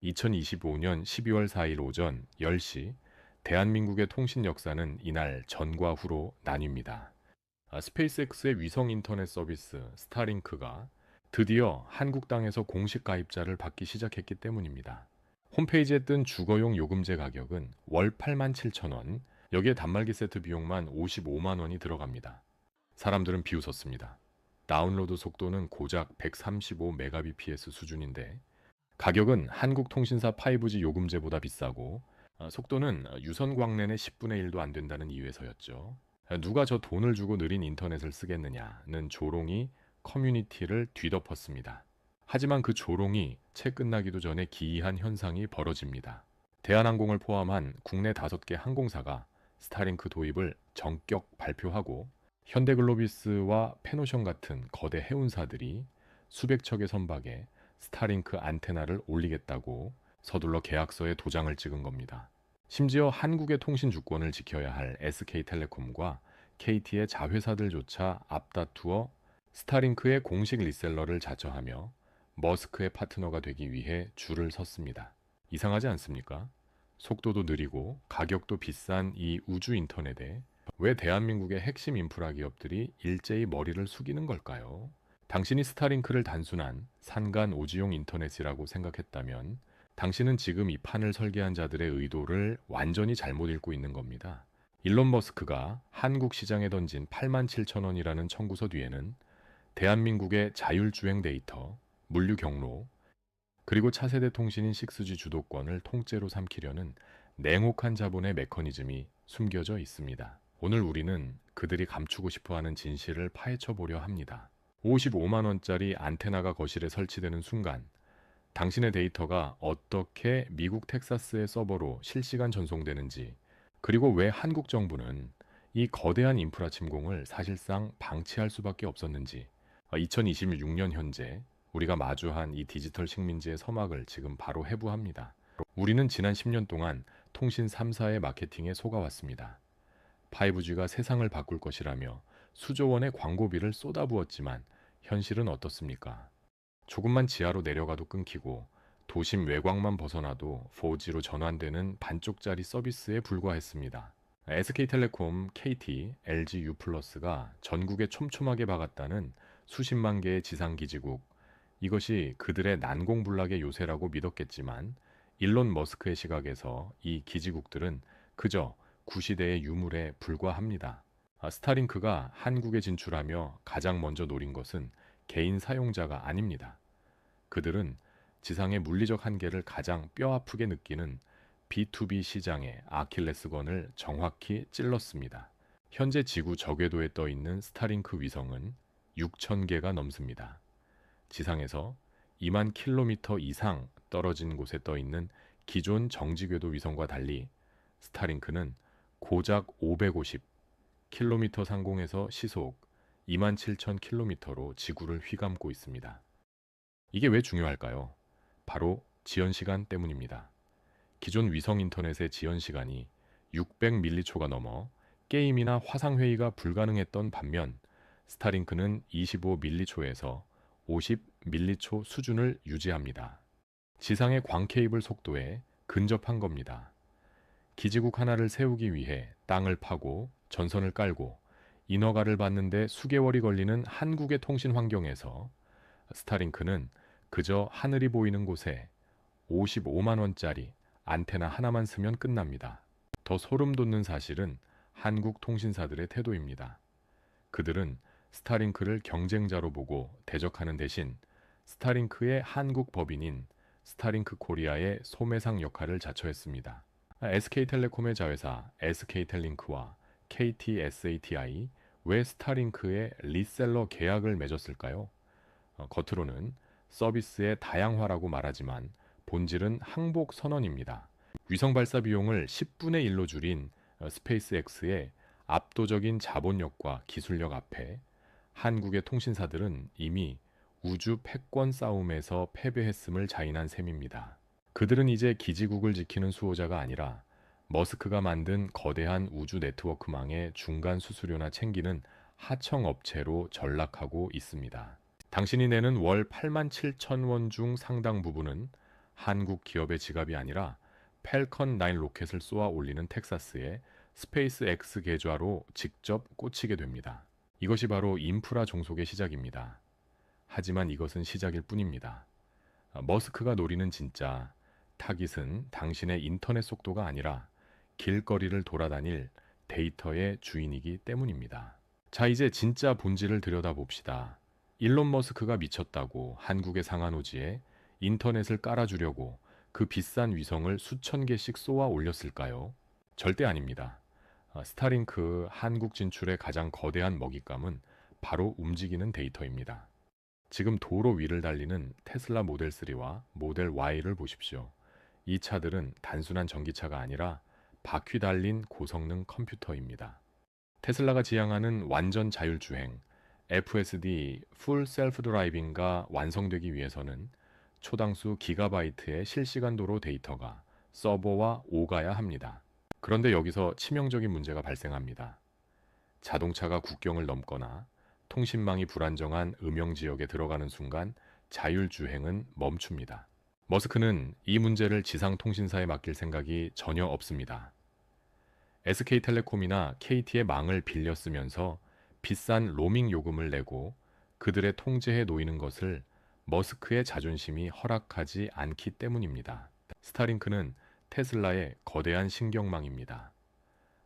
2025년 12월 4일 오전 10시 대한민국의 통신 역사는 이날 전과 후로 나뉩니다. 스페이스X의 위성 인터넷 서비스 스타링크가 드디어 한국 땅에서 공식 가입자를 받기 시작했기 때문입니다. 홈페이지에 뜬 주거용 요금제 가격은 월 87,000원, 여기에 단말기 세트 비용만 55만 원이 들어갑니다. 사람들은 비웃었습니다. 다운로드 속도는 고작 135Mbps 수준인데 가격은 한국통신사 5G 요금제보다 비싸고 속도는 유선 광랜의 10분의 1도 안 된다는 이유에서였죠. 누가 저 돈을 주고 느린 인터넷을 쓰겠느냐는 조롱이 커뮤니티를 뒤덮었습니다. 하지만 그 조롱이 채 끝나기도 전에 기이한 현상이 벌어집니다. 대한항공을 포함한 국내 5개 항공사가 스타링크 도입을 전격 발표하고 현대글로비스와 페노션 같은 거대 해운사들이 수백 척의 선박에 스타링크 안테나를 올리겠다고 서둘러 계약서에 도장을 찍은 겁니다. 심지어 한국의 통신 주권을 지켜야 할 SK텔레콤과 KT의 자회사들조차 앞다투어 스타링크의 공식 리셀러를 자처하며 머스크의 파트너가 되기 위해 줄을 섰습니다. 이상하지 않습니까? 속도도 느리고 가격도 비싼 이 우주 인터넷에 왜 대한민국의 핵심 인프라 기업들이 일제히 머리를 숙이는 걸까요? 당신이 스타링크를 단순한 산간 오지용 인터넷이라고 생각했다면 당신은 지금 이 판을 설계한 자들의 의도를 완전히 잘못 읽고 있는 겁니다. 일론 머스크가 한국 시장에 던진 87,000원이라는 청구서 뒤에는 대한민국의 자율주행 데이터, 물류 경로, 그리고 차세대 통신인 6G 주도권을 통째로 삼키려는 냉혹한 자본의 메커니즘이 숨겨져 있습니다. 오늘 우리는 그들이 감추고 싶어하는 진실을 파헤쳐 보려 합니다. 55만 원짜리 안테나가 거실에 설치되는 순간 당신의 데이터가 어떻게 미국 텍사스의 서버로 실시간 전송되는지, 그리고 왜 한국 정부는 이 거대한 인프라 침공을 사실상 방치할 수밖에 없었는지, 2026년 현재 우리가 마주한 이 디지털 식민지의 서막을 지금 바로 해부합니다. 우리는 지난 10년 동안 통신 3사의 마케팅에 속아왔습니다. 5G가 세상을 바꿀 것이라며 수조 원의 광고비를 쏟아부었지만 현실은 어떻습니까? 조금만 지하로 내려가도 끊기고 도심 외곽만 벗어나도 4G로 전환되는 반쪽짜리 서비스에 불과했습니다. SK텔레콤, KT, LG U+가 전국에 촘촘하게 박았다는 수십만 개의 지상기지국, 이것이 그들의 난공불락의 요새라고 믿었겠지만 일론 머스크의 시각에서 이 기지국들은 그저 구시대의 유물에 불과합니다. 스타링크가 한국에 진출하며 가장 먼저 노린 것은 개인 사용자가 아닙니다. 그들은 지상의 물리적 한계를 가장 뼈아프게 느끼는 B2B 시장의 아킬레스건을 정확히 찔렀습니다. 현재 지구 저궤도에 떠 있는 스타링크 위성은 6,000개가 넘습니다. 지상에서 2만 킬로미터 이상 떨어진 곳에 떠 있는 기존 정지궤도 위성과 달리 스타링크는 고작 550 킬로미터 상공에서 시속 27,000킬로미터로 지구를 휘감고 있습니다. 이게 왜 중요할까요? 바로 지연 시간 때문입니다. 기존 위성 인터넷의 지연 시간이 600밀리초가 넘어 게임이나 화상회의가 불가능했던 반면 스타링크는 25밀리초에서 50밀리초 수준을 유지합니다. 지상의 광 케이블 속도에 근접한 겁니다. 기지국 하나를 세우기 위해 땅을 파고 전선을 깔고 인허가를 받는데 수개월이 걸리는 한국의 통신 환경에서 스타링크는 그저 하늘이 보이는 곳에 55만 원짜리 안테나 하나만 쓰면 끝납니다. 더 소름 돋는 사실은 한국 통신사들의 태도입니다. 그들은 스타링크를 경쟁자로 보고 대적하는 대신 스타링크의 한국 법인인 스타링크 코리아의 소매상 역할을 자처했습니다. SK텔레콤의 자회사 SK텔링크와 KTSATI 왜 스타링크의 리셀러 계약을 맺었을까요? 겉으로는 서비스의 다양화라고 말하지만 본질은 항복 선언입니다. 위성 발사 비용을 10분의 1로 줄인 스페이스X의 압도적인 자본력과 기술력 앞에 한국의 통신사들은 이미 우주 패권 싸움에서 패배했음을 자인한 셈입니다. 그들은 이제 기지국을 지키는 수호자가 아니라 머스크가 만든 거대한 우주 네트워크망의 중간 수수료나 챙기는 하청업체로 전락하고 있습니다. 당신이 내는 월 87,000원 중 상당 부분은 한국 기업의 지갑이 아니라 펠컨 9 로켓을 쏘아 올리는 텍사스의 스페이스 X 계좌로 직접 꽂히게 됩니다. 이것이 바로 인프라 종속의 시작입니다. 하지만 이것은 시작일 뿐입니다. 머스크가 노리는 진짜 타깃은 당신의 인터넷 속도가 아니라 길거리를 돌아다닐 데이터의 주인이기 때문입니다. 자, 이제 진짜 본질을 들여다봅시다. 일론 머스크가 미쳤다고 한국의 상한오지에 인터넷을 깔아주려고 그 비싼 위성을 수천 개씩 쏘아 올렸을까요? 절대 아닙니다. 스타링크 한국 진출의 가장 거대한 먹잇감은 바로 움직이는 데이터입니다. 지금 도로 위를 달리는 테슬라 모델 3와 모델 Y를 보십시오. 이 차들은 단순한 전기차가 아니라 바퀴 달린 고성능 컴퓨터입니다. 테슬라가 지향하는 완전 자율주행, FSD (Full Self Driving가) 완성되기 위해서는 초당수 기가바이트의 실시간 도로 데이터가 서버와 오가야 합니다. 그런데 여기서 치명적인 문제가 발생합니다. 자동차가 국경을 넘거나 통신망이 불안정한 음영 지역에 들어가는 순간 자율주행은 멈춥니다. 머스크는 이 문제를 지상통신사에 맡길 생각이 전혀 없습니다. SK텔레콤이나 KT의 망을 빌려 쓰면서 비싼 로밍 요금을 내고 그들의 통제에 놓이는 것을 머스크의 자존심이 허락하지 않기 때문입니다. 스타링크는 테슬라의 거대한 신경망입니다.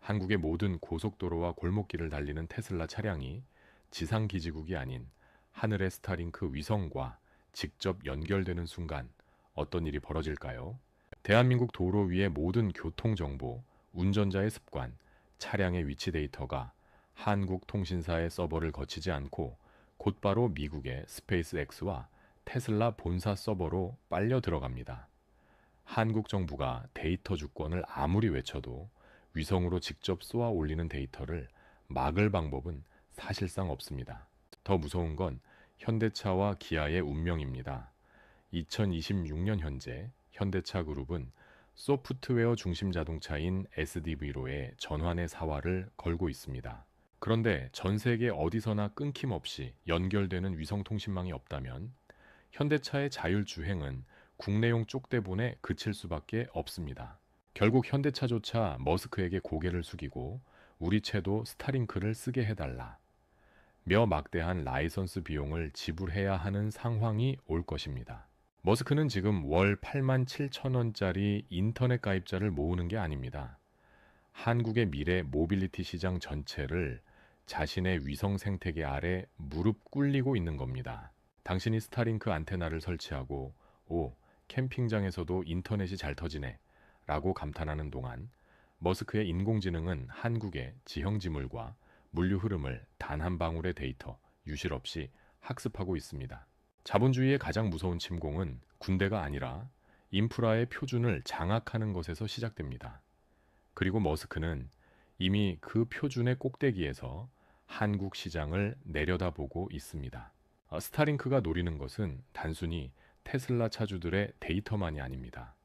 한국의 모든 고속도로와 골목길을 달리는 테슬라 차량이 지상기지국이 아닌 하늘의 스타링크 위성과 직접 연결되는 순간 어떤 일이 벌어질까요? 대한민국 도로 위의 모든 교통정보, 운전자의 습관, 차량의 위치 데이터가 한국통신사의 서버를 거치지 않고 곧바로 미국의 스페이스X와 테슬라 본사 서버로 빨려 들어갑니다. 한국 정부가 데이터 주권을 아무리 외쳐도 위성으로 직접 쏘아 올리는 데이터를 막을 방법은 사실상 없습니다. 더 무서운 건 현대차와 기아의 운명입니다. 2026년 현재 현대차 그룹은 소프트웨어 중심 자동차인 SDV로의 전환의 사활을 걸고 있습니다. 그런데 전 세계 어디서나 끊김없이 연결되는 위성통신망이 없다면 현대차의 자율주행은 국내용 쪽대본에 그칠 수밖에 없습니다. 결국 현대차조차 머스크에게 고개를 숙이고 우리 채도 스타링크를 쓰게 해달라. 며 막대한 라이선스 비용을 지불해야 하는 상황이 올 것입니다. 머스크는 지금 월 87,000원짜리 인터넷 가입자를 모으는 게 아닙니다. 한국의 미래 모빌리티 시장 전체를 자신의 위성 생태계 아래 무릎 꿇리고 있는 겁니다. 당신이 스타링크 안테나를 설치하고 오, 캠핑장에서도 인터넷이 잘 터지네 라고 감탄하는 동안 머스크의 인공지능은 한국의 지형지물과 물류 흐름을 단 한 방울의 데이터 유실 없이 학습하고 있습니다. 자본주의의 가장 무서운 침공은 군대가 아니라 인프라의 표준을 장악하는 것에서 시작됩니다. 그리고 머스크는 이미 그 표준의 꼭대기에서 한국 시장을 내려다보고 있습니다. 스타링크가 노리는 것은 단순히 테슬라 차주들의 데이터만이 아닙니다.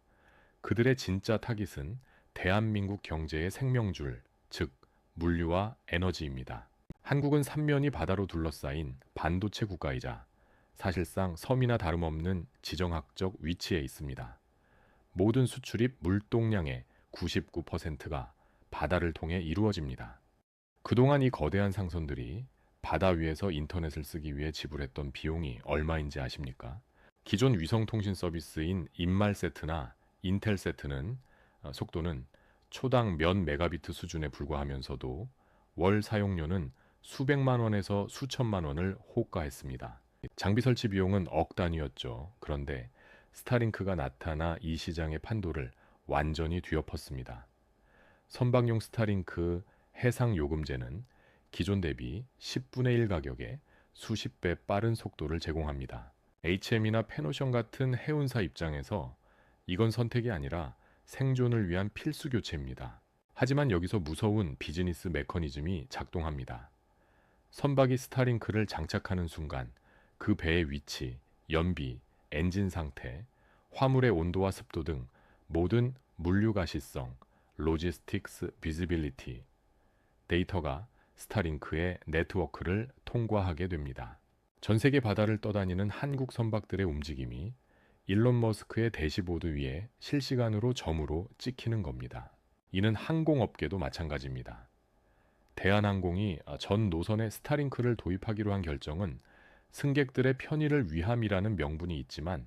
그들의 진짜 타깃은 대한민국 경제의 생명줄, 즉 물류와 에너지입니다. 한국은 삼면이 바다로 둘러싸인 반도체 국가이자 사실상 섬이나 다름없는 지정학적 위치에 있습니다. 모든 수출입 물동량의 99%가 바다를 통해 이루어집니다. 그동안 이 거대한 상선들이 바다 위에서 인터넷을 쓰기 위해 지불했던 비용이 얼마인지 아십니까? 기존 위성통신 서비스인 인말세트나 인텔세트는 속도는 초당 몇 메가비트 수준에 불과하면서도 월 사용료는 수백만 원에서 수천만 원을 호가했습니다. 장비 설치 비용은 억 단위였죠. 그런데 스타링크가 나타나 이 시장의 판도를 완전히 뒤엎었습니다. 선박용 스타링크 해상 요금제는 기존 대비 10분의 1 가격에 수십 배 빠른 속도를 제공합니다. HM이나 페노션 같은 해운사 입장에서 이건 선택이 아니라 생존을 위한 필수 교체입니다. 하지만 여기서 무서운 비즈니스 메커니즘이 작동합니다. 선박이 스타링크를 장착하는 순간 그 배의 위치, 연비, 엔진 상태, 화물의 온도와 습도 등 모든 물류 가시성, 로지스틱스 비지빌리티 데이터가 스타링크의 네트워크를 통과하게 됩니다. 전 세계 바다를 떠다니는 한국 선박들의 움직임이 일론 머스크의 대시보드 위에 실시간으로 점으로 찍히는 겁니다. 이는 항공업계도 마찬가지입니다. 대한항공이 전 노선에 스타링크를 도입하기로 한 결정은 승객들의 편의를 위함이라는 명분이 있지만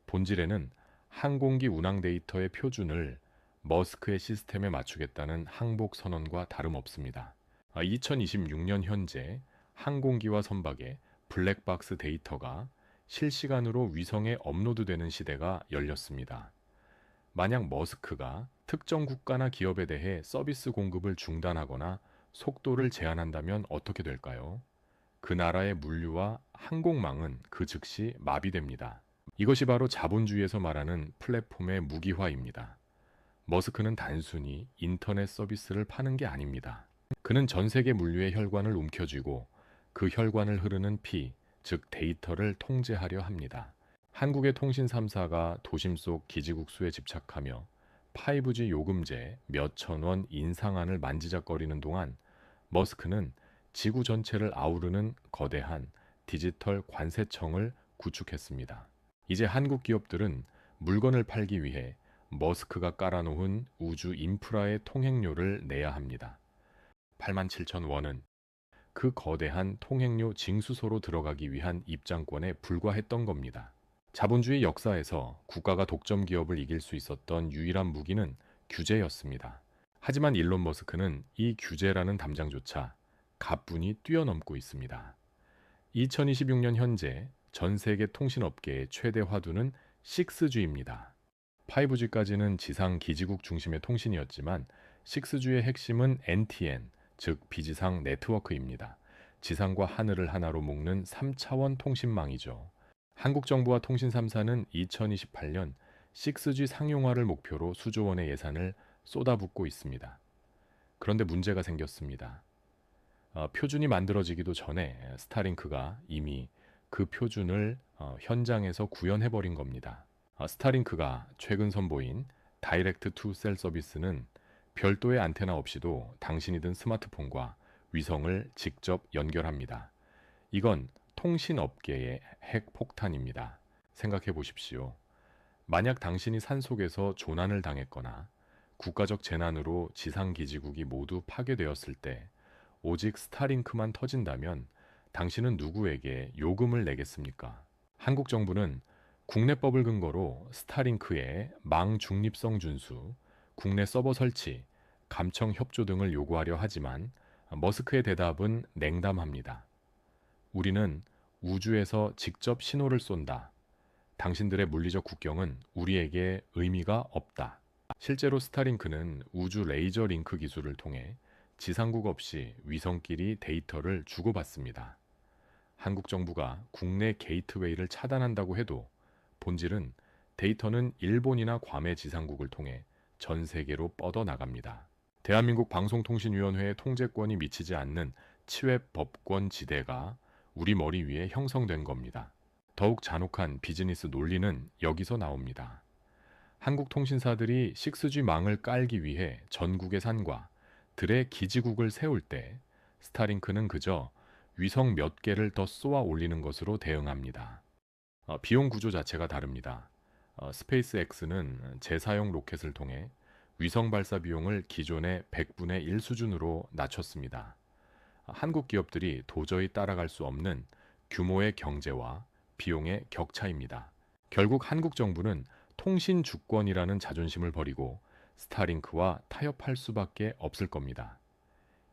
본질에는 항공기 운항 데이터의 표준을 머스크의 시스템에 맞추겠다는 항복 선언과 다름없습니다. 2026년 현재 항공기와 선박의 블랙박스 데이터가 실시간으로 위성에 업로드되는 시대가 열렸습니다. 만약 머스크가 특정 국가나 기업에 대해 서비스 공급을 중단하거나 속도를 제한한다면 어떻게 될까요? 그 나라의 물류와 항공망은 그 즉시 마비됩니다. 이것이 바로 자본주의에서 말하는 플랫폼의 무기화입니다. 머스크는 단순히 인터넷 서비스를 파는 게 아닙니다. 그는 전 세계 물류의 혈관을 움켜쥐고 그 혈관을 흐르는 피, 즉 데이터를 통제하려 합니다. 한국의 통신 3사가 도심 속 기지국수에 집착하며 5G 요금제 몇천 원 인상안을 만지작거리는 동안 머스크는 지구 전체를 아우르는 거대한 디지털 관세청을 구축했습니다. 이제 한국 기업들은 물건을 팔기 위해 머스크가 깔아놓은 우주 인프라의 통행료를 내야 합니다. 87,000원은 그 거대한 통행료 징수소로 들어가기 위한 입장권에 불과했던 겁니다. 자본주의 역사에서 국가가 독점 기업을 이길 수 있었던 유일한 무기는 규제였습니다. 하지만 일론 머스크는 이 규제라는 담장조차 가뿐히 뛰어넘고 있습니다. 2026년 현재 전 세계 통신업계의 최대 화두는 6G입니다. 5G까지는 지상 기지국 중심의 통신이었지만 6G의 핵심은 NTN, 즉 비지상 네트워크입니다. 지상과 하늘을 하나로 묶는 3차원 통신망이죠. 한국 정부와 통신 3사는 2028년 6G 상용화를 목표로 수조 원의 예산을 쏟아붓고 있습니다. 그런데 문제가 생겼습니다. 표준이 만들어지기도 전에 스타링크가 이미 그 표준을 현장에서 구현해버린 겁니다. 스타링크가 최근 선보인 다이렉트 투 셀 서비스는 별도의 안테나 없이도 당신이 든 스마트폰과 위성을 직접 연결합니다. 이건 통신업계의 핵폭탄입니다. 생각해 보십시오. 만약 당신이 산속에서 조난을 당했거나 국가적 재난으로 지상기지국이 모두 파괴되었을 때 오직 스타링크만 터진다면 당신은 누구에게 요금을 내겠습니까? 한국 정부는 국내법을 근거로 스타링크의 망 중립성 준수, 국내 서버 설치, 감청 협조 등을 요구하려 하지만 머스크의 대답은 냉담합니다. 우리는 우주에서 직접 신호를 쏜다. 당신들의 물리적 국경은 우리에게 의미가 없다. 실제로 스타링크는 우주 레이저 링크 기술을 통해 지상국 없이 위성끼리 데이터를 주고받습니다. 한국 정부가 국내 게이트웨이를 차단한다고 해도 본질은 데이터는 일본이나 괌의 지상국을 통해 전 세계로 뻗어나갑니다. 대한민국 방송통신위원회의 통제권이 미치지 않는 치외 법권 지대가 우리 머리 위에 형성된 겁니다. 더욱 잔혹한 비즈니스 논리는 여기서 나옵니다. 한국 통신사들이 6G 망을 깔기 위해 전국의 산과 들의 기지국을 세울 때 스타링크는 그저 위성 몇 개를 더 쏘아 올리는 것으로 대응합니다. 비용 구조 자체가 다릅니다. 스페이스X는 재사용 로켓을 통해 위성 발사 비용을 기존의 100분의 1 수준으로 낮췄습니다. 한국 기업들이 도저히 따라갈 수 없는 규모의 경제와 비용의 격차입니다. 결국 한국 정부는 통신 주권이라는 자존심을 버리고 스타링크와 타협할 수밖에 없을 겁니다.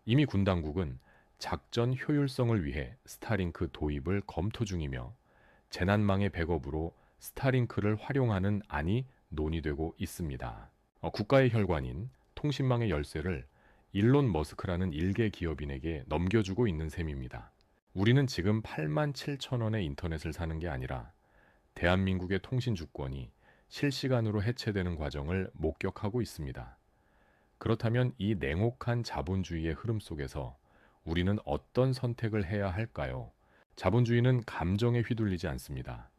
이미 군 당국은 작전 효율성을 위해 스타링크 도입을 검토 중이며 재난망의 백업으로 스타링크를 활용하는 안이 논의되고 있습니다. 국가의 혈관인 통신망의 열쇠를 일론 머스크라는 일개 기업인에게 넘겨주고 있는 셈입니다. 우리는 지금 87,000원의 인터넷을 사는 게 아니라 대한민국의 통신 주권이 실시간으로 해체되는 과정을 목격하고 있습니다. 그렇다면 이 냉혹한 자본주의의 흐름 속에서 우리는 어떤 선택을 해야 할까요? 자본주의는 감정에 휘둘리지 않습니다.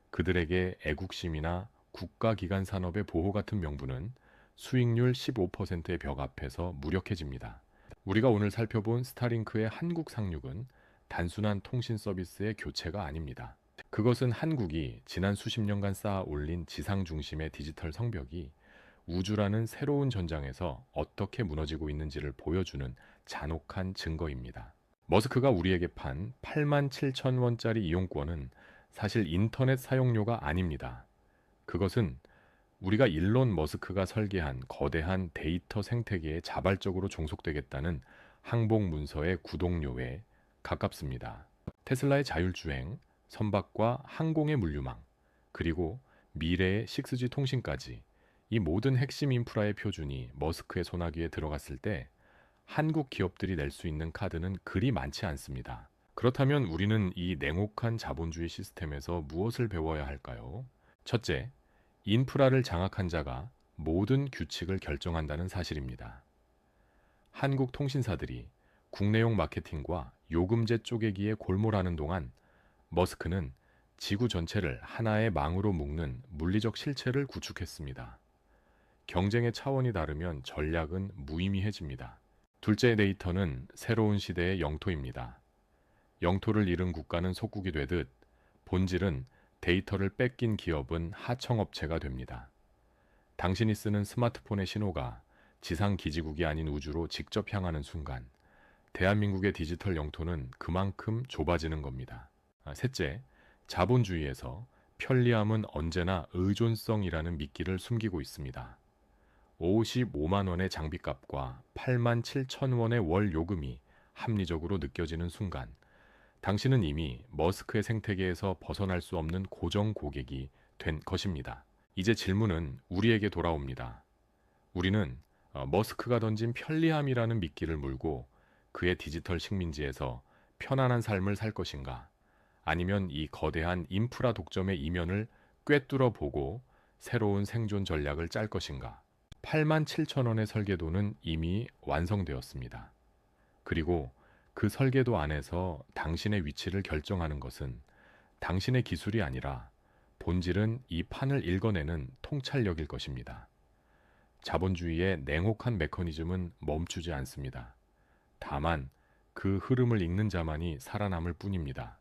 그들에게 애국심이나 국가기관 산업의 보호 같은 명분은 수익률 15%의 벽 앞에서 무력해집니다. 우리가 오늘 살펴본 스타링크의 한국 상륙은 단순한 통신 서비스의 교체가 아닙니다. 그것은 한국이 지난 수십 년간 쌓아 올린 지상 중심의 디지털 성벽이 우주라는 새로운 전장에서 어떻게 무너지고 있는지를 보여주는 잔혹한 증거입니다. 머스크가 우리에게 판 8만 7천 원짜리 이용권은 사실 인터넷 사용료가 아닙니다. 그것은 우리가 일론 머스크가 설계한 거대한 데이터 생태계에 자발적으로 종속되겠다는 항복 문서의 구독료에 가깝습니다. 테슬라의 자율주행, 선박과 항공의 물류망, 그리고 미래의 6G 통신까지 이 모든 핵심 인프라의 표준이 머스크의 손아귀에 들어갔을 때 한국 기업들이 낼 수 있는 카드는 그리 많지 않습니다. 그렇다면 우리는 이 냉혹한 자본주의 시스템에서 무엇을 배워야 할까요? 첫째, 인프라를 장악한 자가 모든 규칙을 결정한다는 사실입니다. 한국 통신사들이 국내용 마케팅과 요금제 쪼개기에 골몰하는 동안 머스크는 지구 전체를 하나의 망으로 묶는 물리적 실체를 구축했습니다. 경쟁의 차원이 다르면 전략은 무의미해집니다. 둘째, 데이터는 새로운 시대의 영토입니다. 영토를 잃은 국가는 속국이 되듯 본질은 데이터를 뺏긴 기업은 하청업체가 됩니다. 당신이 쓰는 스마트폰의 신호가 지상 기지국이 아닌 우주로 직접 향하는 순간 대한민국의 디지털 영토는 그만큼 좁아지는 겁니다. 셋째, 자본주의에서 편리함은 언제나 의존성이라는 미끼를 숨기고 있습니다. 55만 원의 장비값과 8만 7천 원의 월 요금이 합리적으로 느껴지는 순간 당신은 이미 머스크의 생태계에서 벗어날 수 없는 고정 고객이 된 것입니다. 이제 질문은 우리에게 돌아옵니다. 우리는 머스크가 던진 편리함이라는 미끼를 물고 그의 디지털 식민지에서 편안한 삶을 살 것인가? 아니면 이 거대한 인프라 독점의 이면을 꿰뚫어 보고 새로운 생존 전략을 짤 것인가? 8만 7천 원의 설계도는 이미 완성되었습니다. 그리고 그 설계도 안에서 당신의 위치를 결정하는 것은 당신의 기술이 아니라 본질은 이 판을 읽어내는 통찰력일 것입니다. 자본주의의 냉혹한 메커니즘은 멈추지 않습니다. 다만 그 흐름을 읽는 자만이 살아남을 뿐입니다.